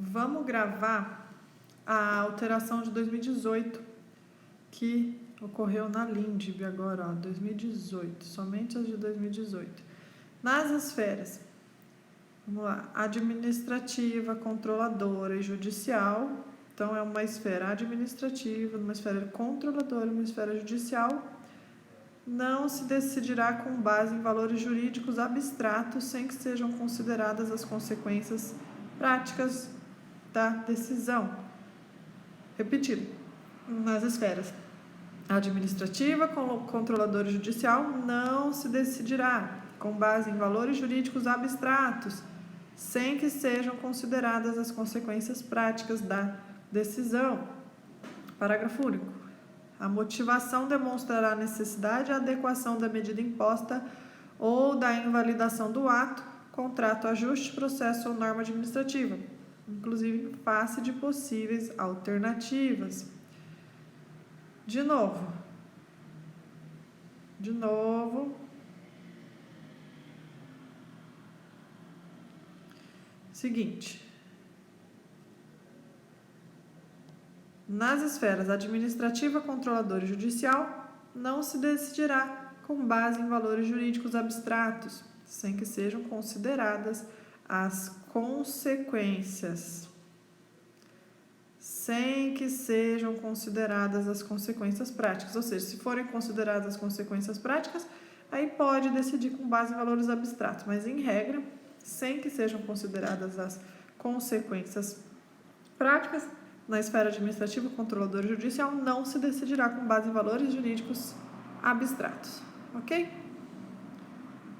Vamos gravar a alteração de 2018 que ocorreu na LINDB agora, 2018, somente as de 2018. Nas esferas, vamos lá, administrativa, controladora e judicial. Então, é uma esfera administrativa, uma esfera controladora e uma esfera judicial. Não se decidirá com base em valores jurídicos abstratos sem que sejam consideradas as consequências práticas da decisão. Repetindo, nas esferas administrativa, controladora e judicial, não se decidirá com base em valores jurídicos abstratos, sem que sejam consideradas as consequências práticas da decisão. Parágrafo único. A motivação demonstrará a necessidade e a adequação da medida imposta ou da invalidação do ato, contrato, ajuste, processo ou norma administrativa, inclusive em face de possíveis alternativas. De novo. Seguinte. Nas esferas administrativa, controladora e judicial, não se decidirá com base em valores jurídicos abstratos, sem que sejam consideradas as consequências. Sem que sejam consideradas as consequências práticas. Ou seja, se forem consideradas as consequências práticas, aí pode decidir com base em valores abstratos. Mas, em regra, sem que sejam consideradas as consequências práticas, na esfera administrativa, controladora e judicial, não se decidirá com base em valores jurídicos abstratos. Ok?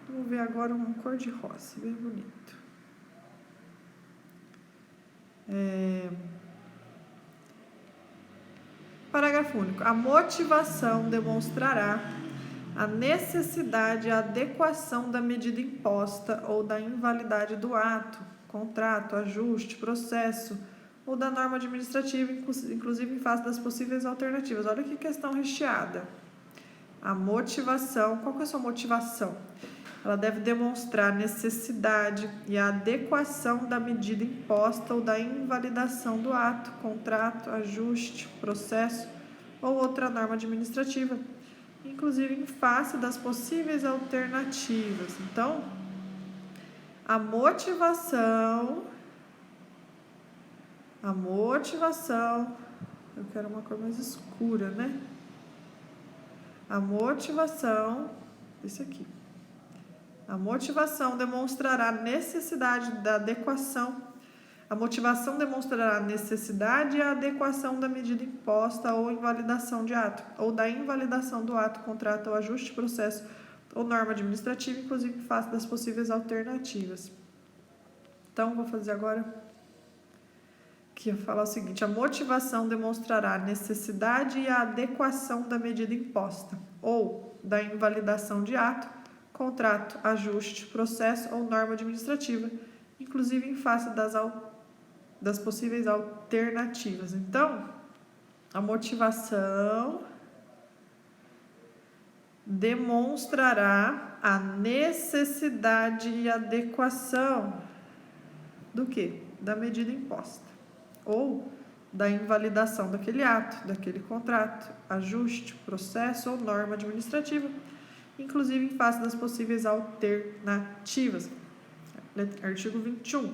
Vamos ver agora uma cor de rosa, bem bonito. Parágrafo único. A motivação demonstrará a necessidade e a adequação da medida imposta ou da invalidade do ato, contrato, ajuste, processo ou da norma administrativa, inclusive em face das possíveis alternativas. Olha que questão recheada. A motivação, qual que é a sua motivação? Ela deve demonstrar a necessidade e a adequação da medida imposta ou da invalidação do ato, contrato, ajuste, processo ou outra norma administrativa, inclusive em face das possíveis alternativas. Então, a motivação, eu quero uma cor mais escura, né? A motivação, esse aqui. A motivação demonstrará a necessidade da adequação. A motivação demonstrará a necessidade e a adequação da medida imposta ou invalidação de ato, ou da invalidação do ato, contrato ou ajuste, processo ou norma administrativa, inclusive em face das possíveis alternativas. Então, vou fazer agora que eu falar o seguinte: a motivação demonstrará a necessidade e a adequação da medida imposta ou da invalidação de ato, contrato, ajuste, processo ou norma administrativa, inclusive em face das possíveis alternativas. Então, a motivação demonstrará a necessidade e adequação do quê? Da medida imposta ou da invalidação daquele ato, daquele contrato, ajuste, processo ou norma administrativa, inclusive em face das possíveis alternativas. Artigo 21.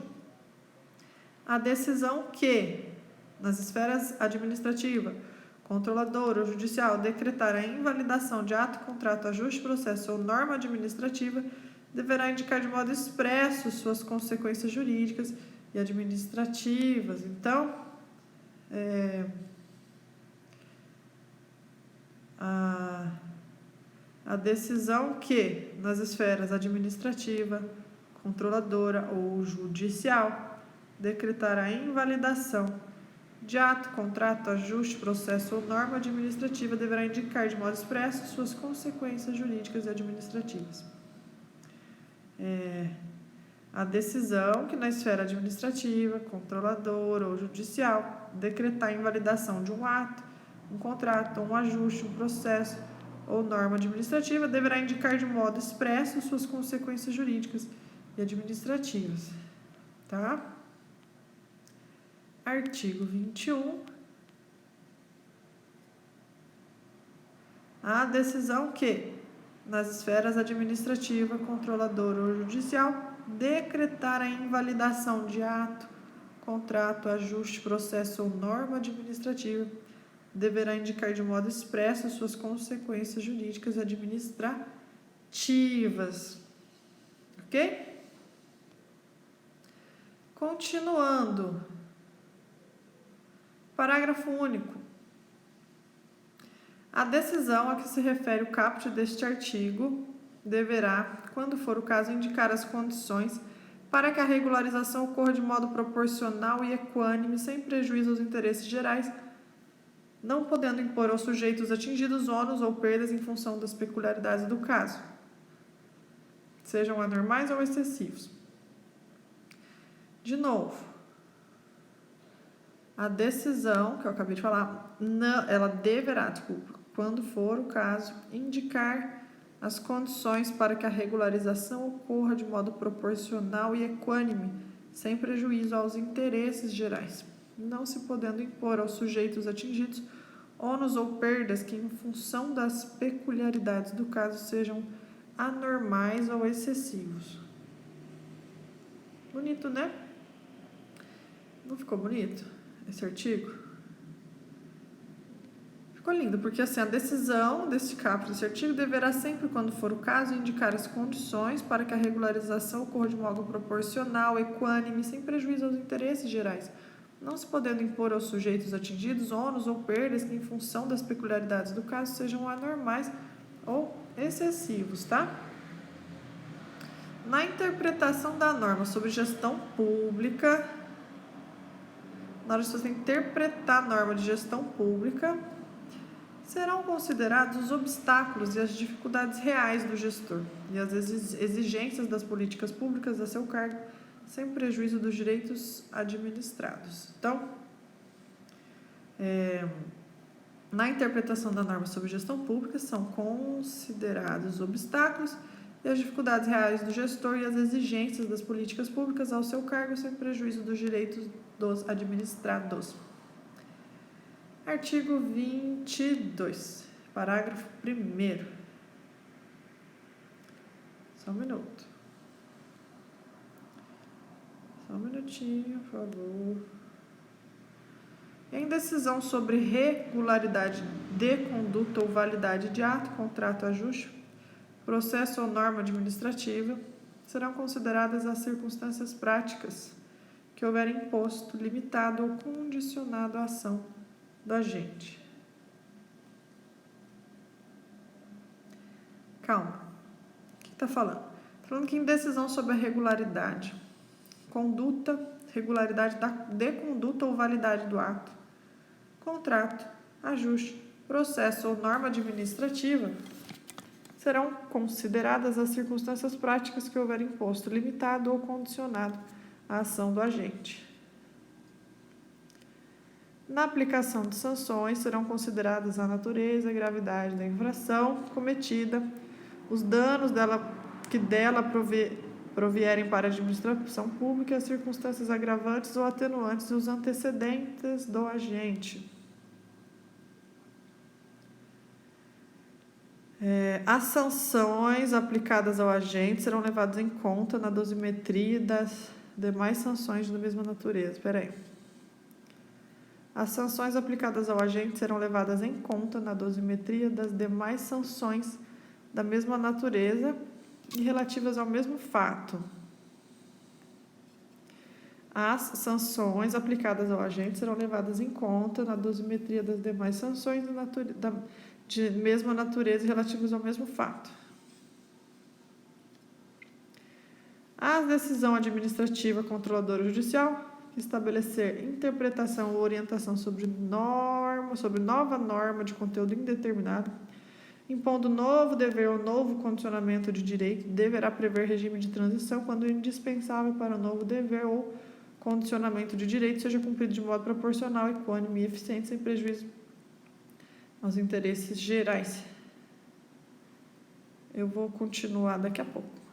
A decisão que, nas esferas administrativa, controladora ou judicial, decretar a invalidação de ato, contrato, ajuste, processo ou norma administrativa, deverá indicar de modo expresso suas consequências jurídicas e administrativas. Então, a decisão que, nas esferas administrativa, controladora ou judicial, decretar a invalidação de ato, contrato, ajuste, processo ou norma administrativa, deverá indicar de modo expresso suas consequências jurídicas e administrativas. A decisão que, na esfera administrativa, controladora ou judicial, decretar a invalidação de um ato, um contrato, um ajuste, um processo ou norma administrativa, deverá indicar de modo expresso suas consequências jurídicas e administrativas. Tá? Artigo 21. A decisão que, nas esferas administrativa, controladora ou judicial, decretar a invalidação de ato, contrato, ajuste, processo ou norma administrativa, deverá indicar de modo expresso suas consequências jurídicas administrativas. Ok? Continuando. Parágrafo único. A decisão a que se refere o caput deste artigo deverá, quando for o caso, indicar as condições para que a regularização ocorra de modo proporcional e equânime, sem prejuízo aos interesses gerais, não podendo impor aos sujeitos atingidos ônus ou perdas em função das peculiaridades do caso, sejam anormais ou excessivos. De novo, a decisão, que eu acabei de falar, ela deverá, quando for o caso, indicar as condições para que a regularização ocorra de modo proporcional e equânime, sem prejuízo aos interesses gerais, não se podendo impor aos sujeitos atingidos ônus ou perdas que, em função das peculiaridades do caso, sejam anormais ou excessivos. Bonito, né? Não ficou bonito esse artigo? Ficou lindo, porque assim, a decisão deste caput desse artigo deverá sempre, quando for o caso, indicar as condições para que a regularização ocorra de modo proporcional, equânime, sem prejuízo aos interesses gerais, não se podendo impor aos sujeitos atingidos ônus ou perdas que, em função das peculiaridades do caso, sejam anormais ou excessivos, tá? Na interpretação da norma sobre gestão pública, na hora de você interpretar a norma de gestão pública, serão considerados os obstáculos e as dificuldades reais do gestor e as exigências das políticas públicas a seu cargo, sem prejuízo dos direitos administrados. Então, na interpretação da norma sobre gestão pública, são considerados os obstáculos e as dificuldades reais do gestor e as exigências das políticas públicas ao seu cargo, sem prejuízo dos direitos dos administrados. Artigo 22, parágrafo 1º. Só um minuto. Só um minutinho, por favor. Em decisão sobre regularidade de conduta ou validade de ato, contrato, ajuste, processo ou norma administrativa, serão consideradas as circunstâncias práticas que houver imposto, limitado ou condicionado à ação do agente. Calma. O que está falando? Está falando que em decisão sobre a regularidade, regularidade de conduta ou validade do ato, contrato, ajuste, processo ou norma administrativa, serão consideradas as circunstâncias práticas que houver imposto, limitado ou condicionado à ação do agente. Na aplicação de sanções, serão consideradas a natureza e a gravidade da infração cometida, os danos que dela provierem para a administração pública, as circunstâncias agravantes ou atenuantes e os antecedentes do agente. As sanções aplicadas ao agente serão levadas em conta na dosimetria das demais sanções da mesma natureza. Espera aí. As sanções aplicadas ao agente serão levadas em conta na dosimetria das demais sanções da mesma natureza e relativas ao mesmo fato. As sanções aplicadas ao agente serão levadas em conta na dosimetria das demais sanções de mesma natureza e relativas ao mesmo fato. A decisão administrativa, controladora ou judicial estabelecer interpretação ou orientação sobre nova norma de conteúdo indeterminado, impondo novo dever ou novo condicionamento de direito, deverá prever regime de transição quando indispensável para o novo dever ou condicionamento de direito seja cumprido de modo proporcional, equânime e eficiente, sem prejuízo aos interesses gerais. Eu vou continuar daqui a pouco.